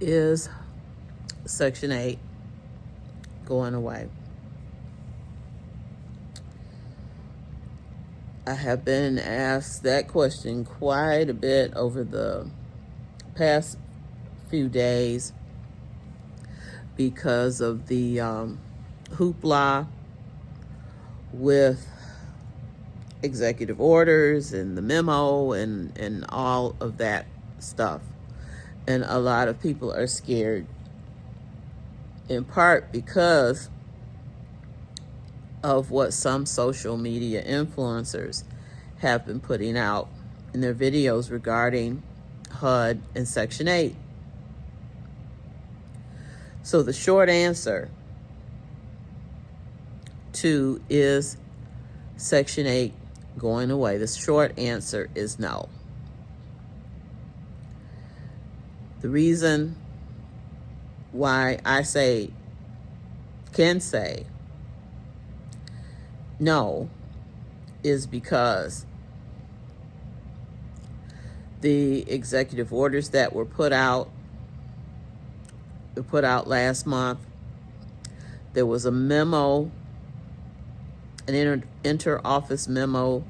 Is Section 8 going away? I have been asked that question quite a bit over the past few days because of the hoopla with executive orders and the memo and all of that stuff. And a lot of people are scared, in part because of what some social media influencers have been putting out in their videos regarding HUD and Section 8. So the short answer to is Section 8 going away? The short answer is no. The reason why I can say no is because the executive orders that were put out last month. There was a memo, an inter-office memo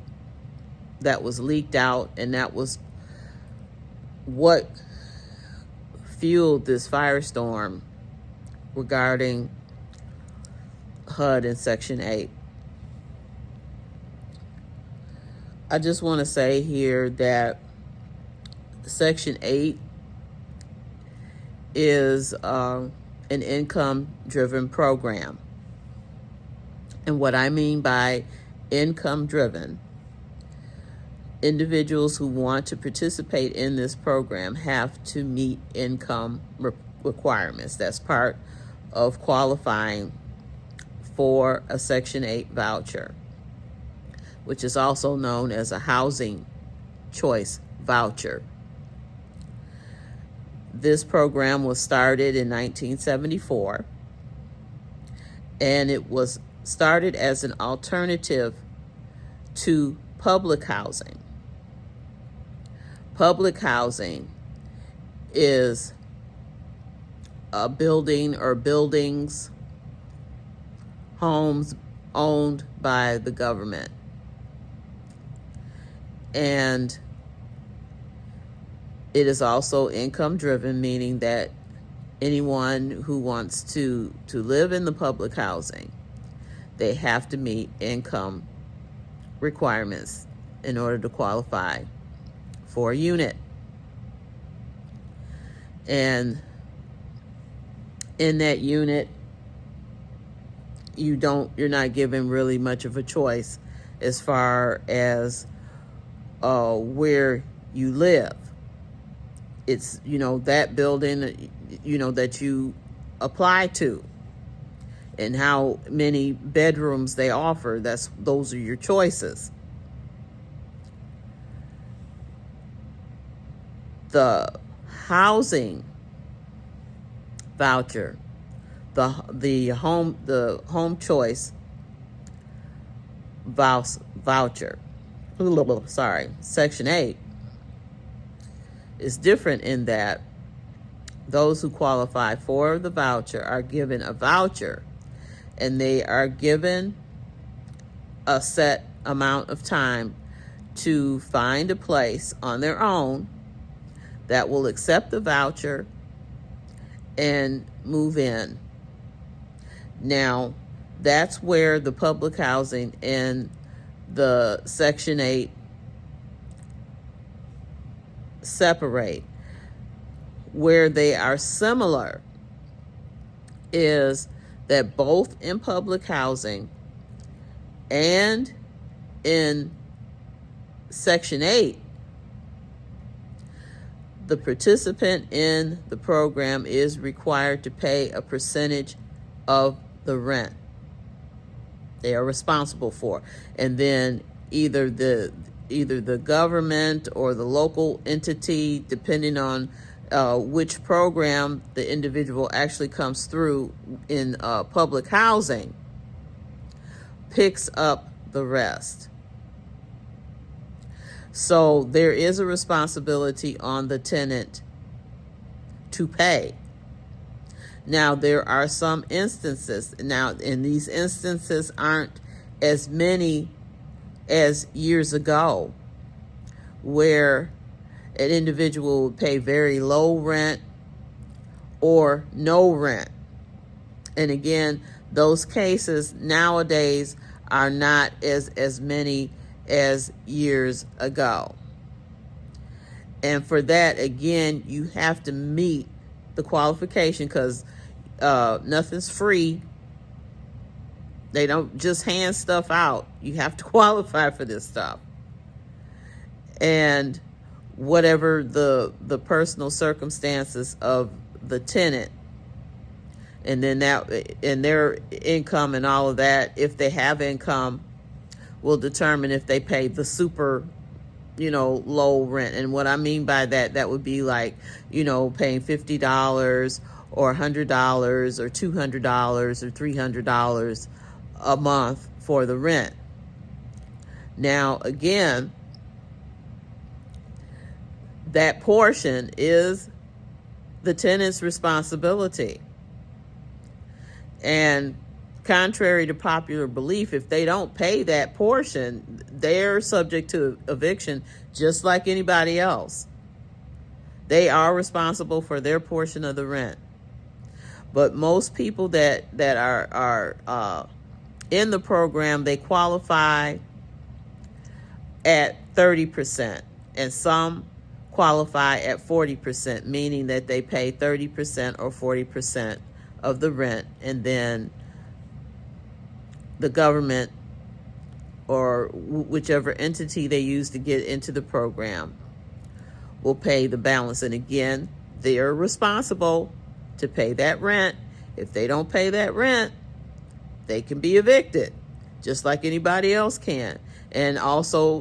that was leaked out, and that was what fueled this firestorm regarding HUD and Section 8. I just want to say here that Section 8 is an income-driven program. And what I mean by income-driven, individuals who want to participate in this program have to meet income requirements. That's part of qualifying for a Section 8 voucher, which is also known as a housing choice voucher. This program was started in 1974, and it was started as an alternative to public housing. Public housing is a building or buildings, homes owned by the government. And it is also income driven, meaning that anyone who wants to live in the public housing, they have to meet income requirements in order to qualify for a unit. And in that unit, you're not given really much of a choice as far as where you live. It's, that building, that you apply to and how many bedrooms they offer. Those are your choices. The housing voucher, the home choice voucher, Section 8 is different in that those who qualify for the voucher are given a voucher, and they are given a set amount of time to find a place on their own that will accept the voucher and move in. Now, that's where the public housing and the Section 8 separate. Where they are similar is that both in public housing and in Section 8, the participant in the program is required to pay a percentage of the rent they are responsible for. And then either the government or the local entity, depending on which program the individual actually comes through in public housing, picks up the rest. So there is a responsibility on the tenant to pay Now, there are some instances, now, and these instances aren't as many as years ago, where an individual would pay very low rent or no rent. And again, those cases nowadays are not as many as years ago. And for that, again, you have to meet the qualification, because nothing's free. They don't just hand stuff out. You have to qualify for this stuff. And whatever the personal circumstances of the tenant, and then that, and their income and all of that, if they have income, will determine if they pay the super, low rent. And what I mean by that, that would be like, paying $50 or $100 or $200 or $300 a month for the rent. Now, again, that portion is the tenant's responsibility. And contrary to popular belief, if they don't pay that portion, they're subject to eviction just like anybody else. They are responsible for their portion of the rent. But most people that are in the program, they qualify at 30%, and some qualify at 40%, meaning that they pay 30% or 40% of the rent, and then the government or whichever entity they use to get into the program will pay the balance. And again, they're responsible to pay that rent. If they don't pay that rent, they can be evicted just like anybody else can, and also,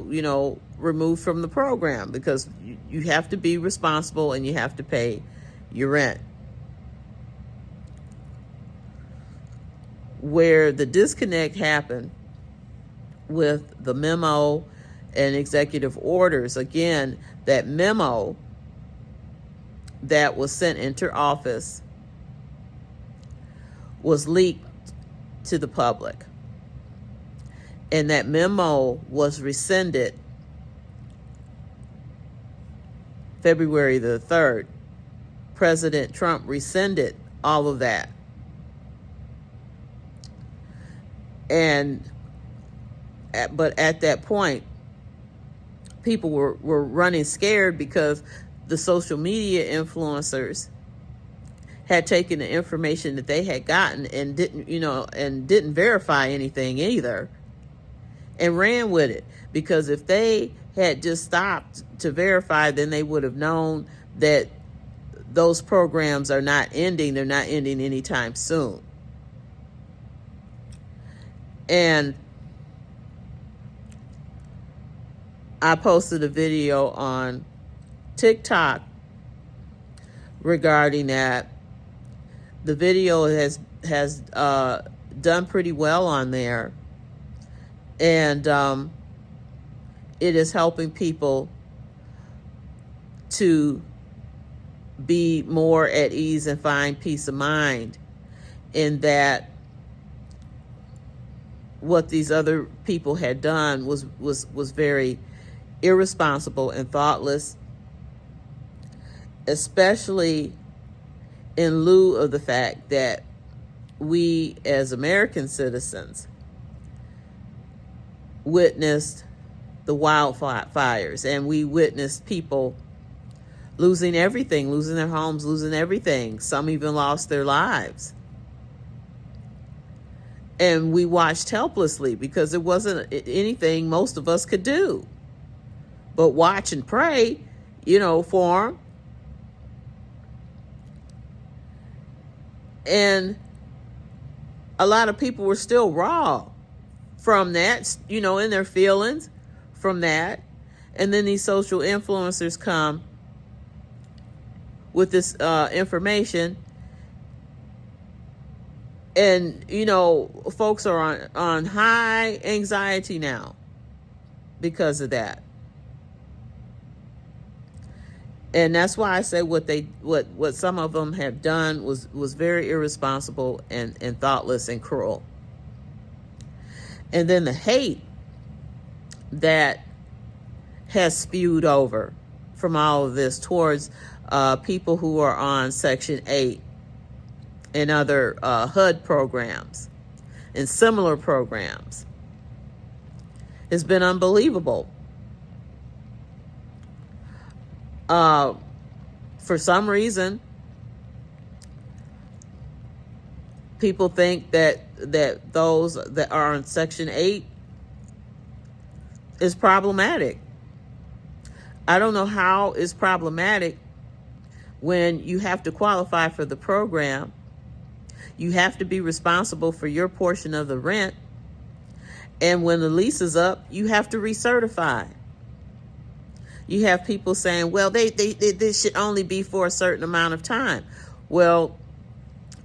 removed from the program, because you have to be responsible and you have to pay your rent. Where the disconnect happened with the memo and executive orders, again, that memo that was sent into office was leaked to the public. And that memo was rescinded February the 3rd. President Trump rescinded all of that. But at that point, people were running scared, because the social media influencers had taken the information that they had gotten and didn't verify anything either, and ran with it. Because if they had just stopped to verify, then they would have known that those programs are not ending. They're not ending anytime soon. And I posted a video on TikTok regarding that. The video has done pretty well on there, and it is helping people to be more at ease and find peace of mind, in that what these other people had done was very irresponsible and thoughtless, especially in lieu of the fact that we as American citizens witnessed the wildfires, and we witnessed people losing everything, losing their homes, losing everything. Some even lost their lives. And we watched helplessly, because there wasn't anything most of us could do but watch and pray, for them. And a lot of people were still raw from that, in their feelings from that. And then these social influencers come with this information, and folks are on high anxiety now because of that. And that's why I say what some of them have done was very irresponsible and thoughtless and cruel. And then the hate that has spewed over from all of this towards people who are on Section 8 and other HUD programs and similar programs has been unbelievable. For some reason, people think that those that are on Section 8 is problematic. I don't know how it's problematic when you have to qualify for the program. You have to be responsible for your portion of the rent. And when the lease is up, you have to recertify. You have people saying, well, this should only be for a certain amount of time. Well,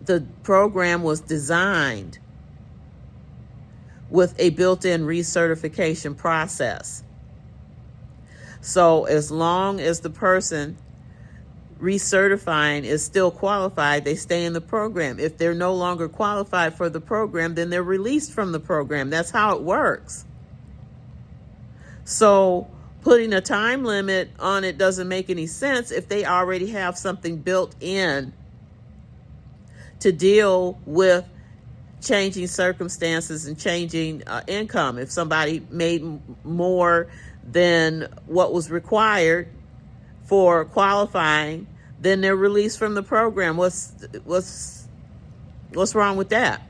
the program was designed with a built-in recertification process. So as long as the person recertifying is still qualified, they stay in the program. If they're no longer qualified for the program, then they're released from the program. That's how it works. So putting a time limit on it doesn't make any sense if they already have something built in to deal with changing circumstances and changing income. If somebody made more than what was required for qualifying, then they're released from the program. What's wrong with that?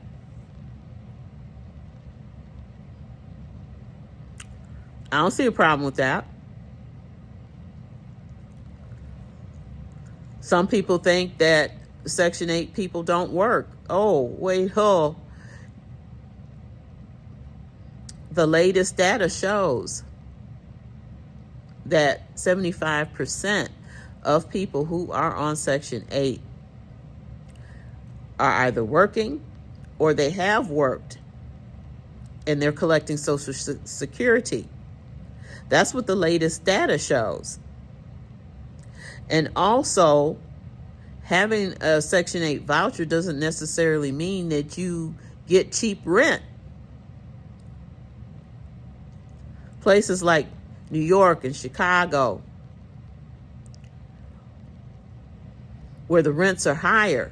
I don't see a problem with that. Some people think that Section 8 people don't work. The latest data shows that 75% of people who are on Section 8 are either working or they have worked and they're collecting Social Security. That's what the latest data shows. And also, having a Section 8 voucher doesn't necessarily mean that you get cheap rent. Places like New York and Chicago, where the rents are higher,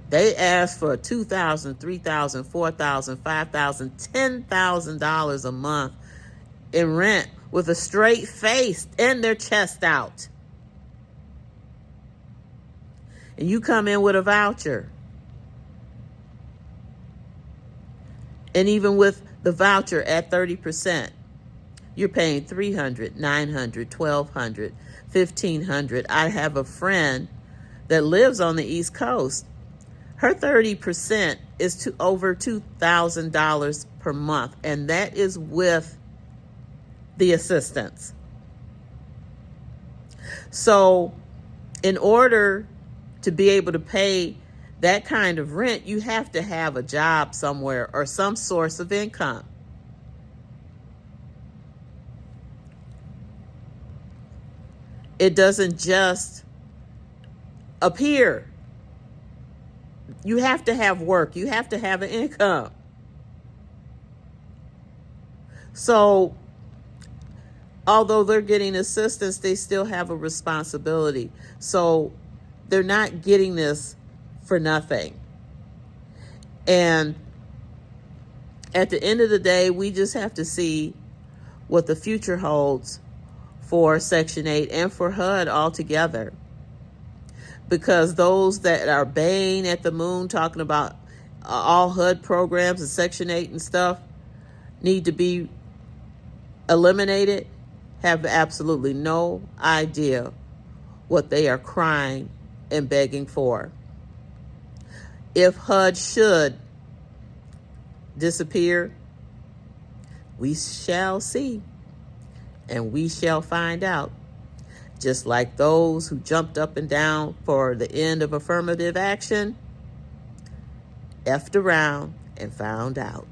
they ask for $2,000, $3,000, $4,000, $5,000, $10,000 a month in rent with a straight face and their chest out. And you come in with a voucher. And even with the voucher at 30%, you're paying $300, $900, $1,200, $1,500. I have a friend that lives on the East Coast. Her 30% is to over $2,000 per month, and that is with the assistance. So in order to be able to pay that kind of rent, you have to have a job somewhere or some source of income. It doesn't just appear. You have to have work. You have to have an income. So although they're getting assistance, they still have a responsibility. So they're not getting this for nothing. And at the end of the day, we just have to see what the future holds for Section 8 and for HUD altogether. Because those that are baying at the moon, talking about all HUD programs and Section 8 and stuff need to be eliminated, have absolutely no idea what they are crying and begging for. If HUD should disappear, we shall see and we shall find out. Just like those who jumped up and down for the end of affirmative action, effed around and found out.